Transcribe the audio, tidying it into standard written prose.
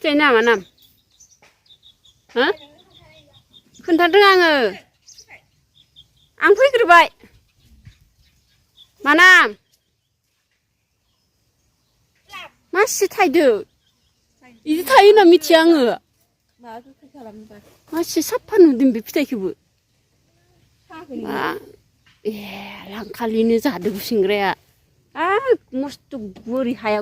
फिथाइ नामा नाम हो खोन्थादों आङो आं फैग्रोबाय मा नाम मासि थाइदो बिदि थायो होनना मिथिया आङो मासि साफा नुदों बे फिथाइखौबो ए लांखालिनो जादों गुसिंग्राया मस्थ' बोरि हायाव